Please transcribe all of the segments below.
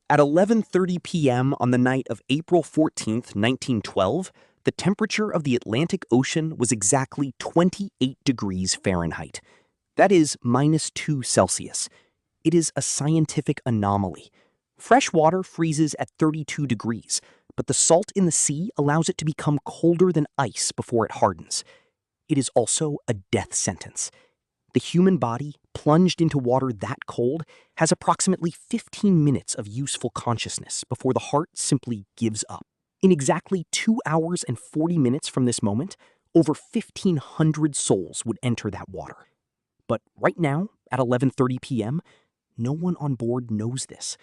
At 11:30 p.m. on the night of April 14th, 1912, the temperature of the Atlantic Ocean was exactly 28 degrees Fahrenheit. That is -2 Celsius. It is a scientific anomaly. Fresh water freezes at 32 degrees, but the salt in the sea allows it to become colder than ice before it hardens. It is also a death sentence. The human body, plunged into water that cold, has approximately 15 minutes of useful consciousness before the heart simply gives up. In exactly 2 hours and 40 minutes from this moment, over 1,500 souls would enter that water. But right now, at 11:30 p.m., no one on board knows this.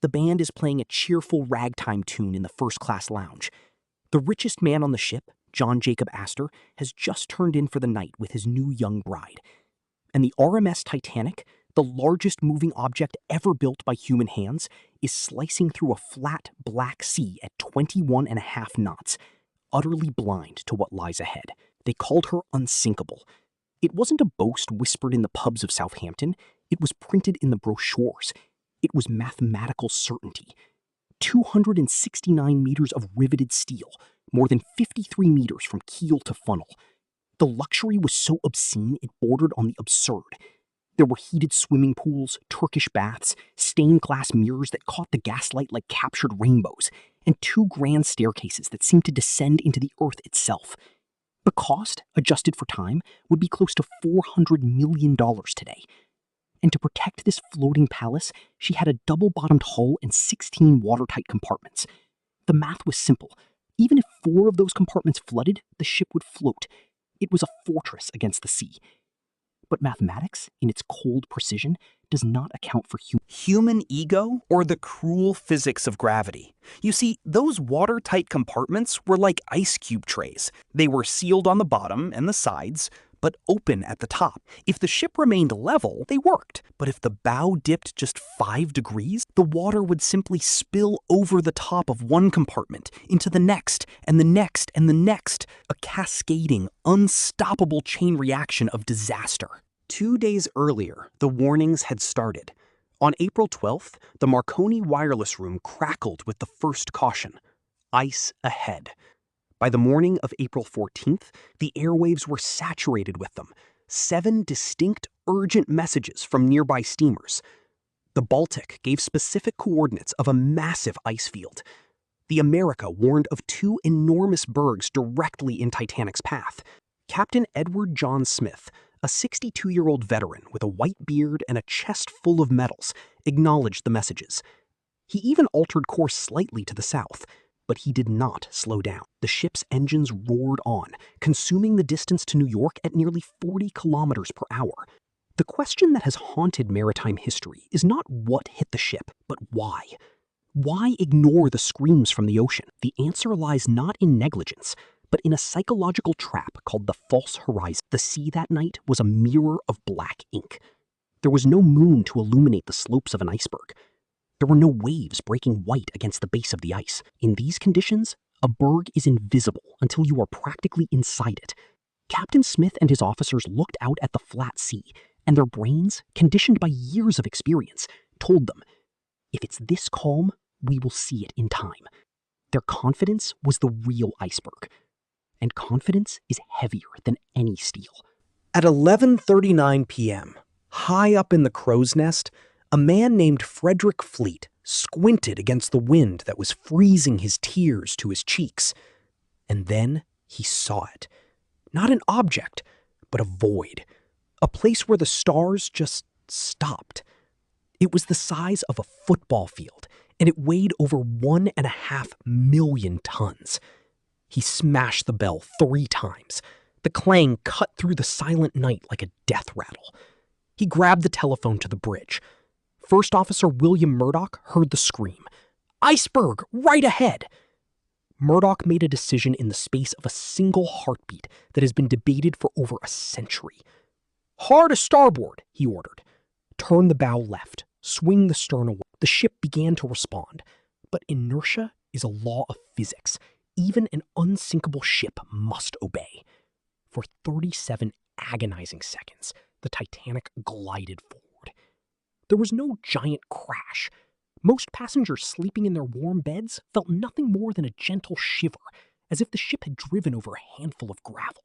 The band is playing a cheerful ragtime tune in the first-class lounge. The richest man on the ship, John Jacob Astor, has just turned in for the night with his new young bride. And the RMS Titanic, the largest moving object ever built by human hands, is slicing through a flat, black sea at 21.5 knots, utterly blind to what lies ahead. They called her unsinkable. It wasn't a boast whispered in the pubs of Southampton. It was printed in the brochures. It was mathematical certainty. 269 meters of riveted steel, more than 53 meters from keel to funnel. The luxury was so obscene it bordered on the absurd. There were heated swimming pools, Turkish baths, stained glass mirrors that caught the gaslight like captured rainbows, and 2 grand staircases that seemed to descend into the earth itself. The cost, adjusted for time, would be close to $400 million today. And to protect this floating palace, she had a double-bottomed hull and 16 watertight compartments. The math was simple. Even if 4 of those compartments flooded, the ship would float. It was a fortress against the sea. But mathematics, in its cold precision, does not account for human ego or the cruel physics of gravity. You see, those watertight compartments were like ice cube trays. They were sealed on the bottom and the sides, but open at the top. If the ship remained level, they worked. But if the bow dipped just 5 degrees, the water would simply spill over the top of one compartment into the next, and the next, and the next, a cascading, unstoppable chain reaction of disaster. 2 days earlier, the warnings had started. On April 12th, the Marconi wireless room crackled with the first caution: ice ahead. By the morning of April 14th, the airwaves were saturated with them. 7 distinct, urgent messages from nearby steamers. The Baltic gave specific coordinates of a massive ice field. The America warned of 2 enormous bergs directly in Titanic's path. Captain Edward John Smith, a 62-year-old veteran with a white beard and a chest full of medals, acknowledged the messages. He even altered course slightly to the south. But he did not slow down. The ship's engines roared on, consuming the distance to New York at nearly 40 kilometers per hour. The question that has haunted maritime history is not what hit the ship, but why. Why ignore the screams from the ocean? The answer lies not in negligence, but in a psychological trap called the false horizon. The sea that night was a mirror of black ink. There was no moon to illuminate the slopes of an iceberg. There were no waves breaking white against the base of the ice. In these conditions, a berg is invisible until you are practically inside it. Captain Smith and his officers looked out at the flat sea, and their brains, conditioned by years of experience, told them, if it's this calm, we will see it in time. Their confidence was the real iceberg. And confidence is heavier than any steel. At 11:39 p.m., high up in the crow's nest, a man named Frederick Fleet squinted against the wind that was freezing his tears to his cheeks. And then he saw it. Not an object, but a void. A place where the stars just stopped. It was the size of a football field, and it weighed over 1.5 million tons. He smashed the bell 3 times. The clang cut through the silent night like a death rattle. He grabbed the telephone to the bridge. First Officer William Murdoch heard the scream. "Iceberg, right ahead!" Murdoch made a decision in the space of a single heartbeat that has been debated for over a century. "Hard a starboard," he ordered. "Turn the bow left. Swing the stern away." The ship began to respond. But inertia is a law of physics. Even an unsinkable ship must obey. For 37 agonizing seconds, the Titanic glided forward. There was no giant crash. Most passengers sleeping in their warm beds felt nothing more than a gentle shiver, as if the ship had driven over a handful of gravel.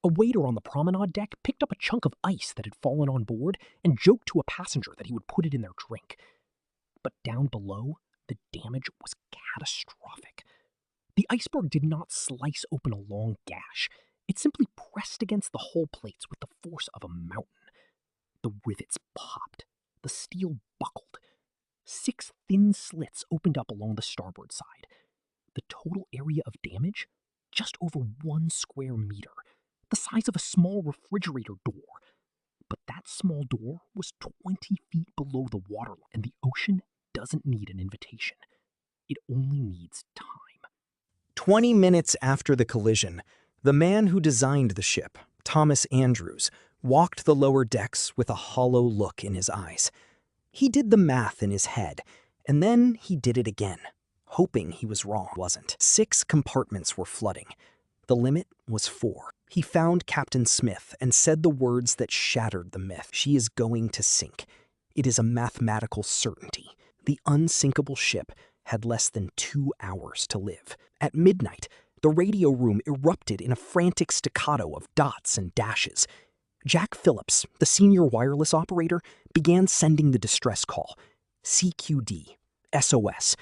A waiter on the promenade deck picked up a chunk of ice that had fallen on board and joked to a passenger that he would put it in their drink. But down below, the damage was catastrophic. The iceberg did not slice open a long gash. It simply pressed against the hull plates with the force of a mountain. The rivets popped. The steel buckled. 6 thin slits opened up along the starboard side. The total area of damage? Just over 1 square meter, the size of a small refrigerator door. But that small door was 20 feet below the waterline, and the ocean doesn't need an invitation. It only needs time. 20 minutes after the collision, the man who designed the ship, Thomas Andrews, walked the lower decks with a hollow look in his eyes. He did the math in his head, and then he did it again, hoping he was wrong. Wasn't. 6 compartments were flooding. The limit was 4. He found Captain Smith and said the words that shattered the myth. She is going to sink. It is a mathematical certainty. The unsinkable ship had less than 2 hours to live. At midnight, the radio room erupted in a frantic staccato of dots and dashes. Jack Phillips, the senior wireless operator, began sending the distress call, CQD, SOS,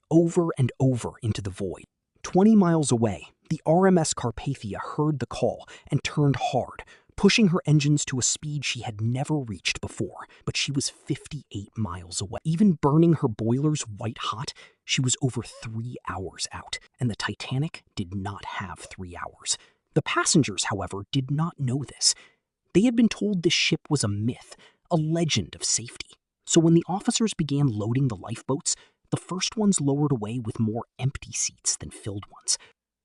over and over into the void. 20 miles away, the RMS Carpathia heard the call and turned hard, pushing her engines to a speed she had never reached before. But she was 58 miles away. Even burning her boilers white hot, she was over 3 hours out, and the Titanic did not have 3 hours. The passengers, however, did not know this. They had been told this ship was a myth, a legend of safety. So when the officers began loading the lifeboats, the first ones lowered away with more empty seats than filled ones.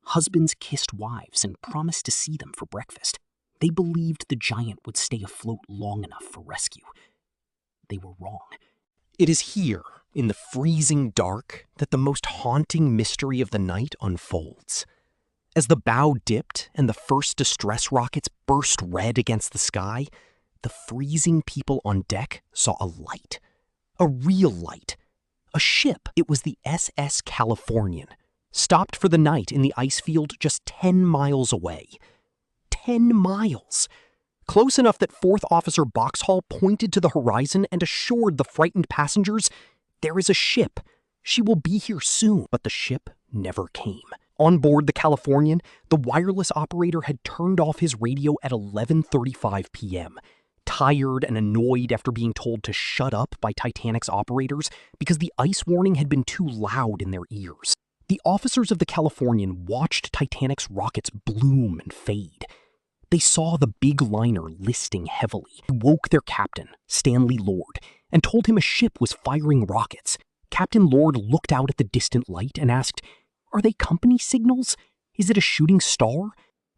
Husbands kissed wives and promised to see them for breakfast. They believed the giant would stay afloat long enough for rescue. They were wrong. It is here, in the freezing dark, that the most haunting mystery of the night unfolds. As the bow dipped and the first distress rockets burst red against the sky, the freezing people on deck saw a light. A real light. A ship. It was the SS Californian, stopped for the night in the ice field just 10 miles away. 10 miles. Close enough that 4th Officer Boxhall pointed to the horizon and assured the frightened passengers, "There is a ship. She will be here soon." But the ship never came. On board the Californian, the wireless operator had turned off his radio at 11:35 p.m., tired and annoyed after being told to shut up by Titanic's operators because the ice warning had been too loud in their ears. The officers of the Californian watched Titanic's rockets bloom and fade. They saw the big liner listing heavily. They woke their captain, Stanley Lord, and told him a ship was firing rockets. Captain Lord looked out at the distant light and asked, "Are they company signals? Is it a shooting star?"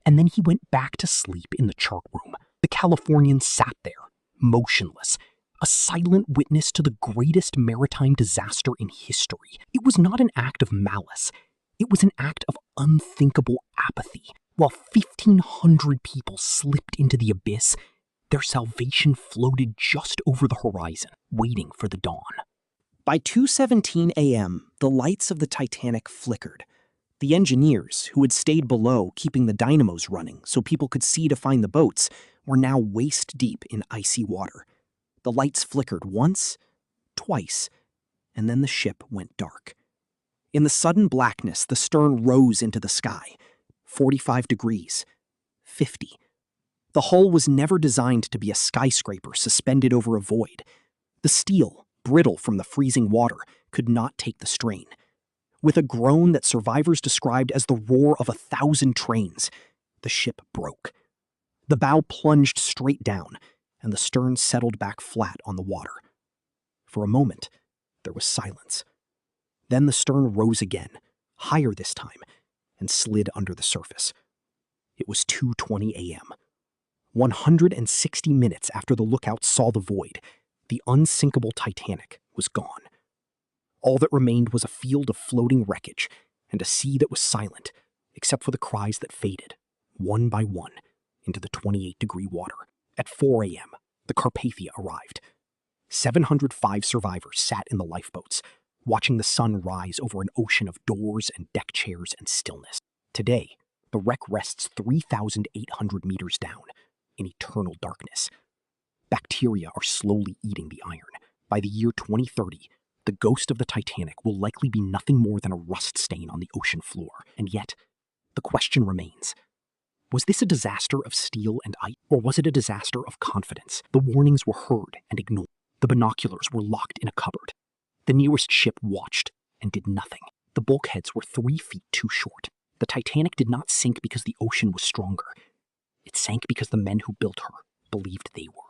And then he went back to sleep in the chart room. The Californian sat there, motionless, a silent witness to the greatest maritime disaster in history. It was not an act of malice. It was an act of unthinkable apathy. While 1,500 people slipped into the abyss, their salvation floated just over the horizon, waiting for the dawn. By 2:17 a.m., the lights of the Titanic flickered. The engineers, who had stayed below keeping the dynamos running so people could see to find the boats, were now waist-deep in icy water. The lights flickered once, twice, and then the ship went dark. In the sudden blackness, the stern rose into the sky. 45 degrees. 50. The hull was never designed to be a skyscraper suspended over a void. The steel, brittle from the freezing water, could not take the strain. With a groan that survivors described as the roar of 1,000 trains, the ship broke. The bow plunged straight down, and the stern settled back flat on the water. For a moment, there was silence. Then the stern rose again, higher this time, and slid under the surface. It was 2:20 a.m. 160 minutes after the lookouts saw the void, the unsinkable Titanic was gone. All that remained was a field of floating wreckage and a sea that was silent, except for the cries that faded, one by one, into the 28-degree water. At 4 a.m., the Carpathia arrived. 705 survivors sat in the lifeboats, watching the sun rise over an ocean of doors and deck chairs and stillness. Today, the wreck rests 3,800 meters down, in eternal darkness. Bacteria are slowly eating the iron. By the year 2030, the ghost of the Titanic will likely be nothing more than a rust stain on the ocean floor. And yet, the question remains. Was this a disaster of steel and ice, or was it a disaster of confidence? The warnings were heard and ignored. The binoculars were locked in a cupboard. The nearest ship watched and did nothing. The bulkheads were 3 feet too short. The Titanic did not sink because the ocean was stronger. It sank because the men who built her believed they were.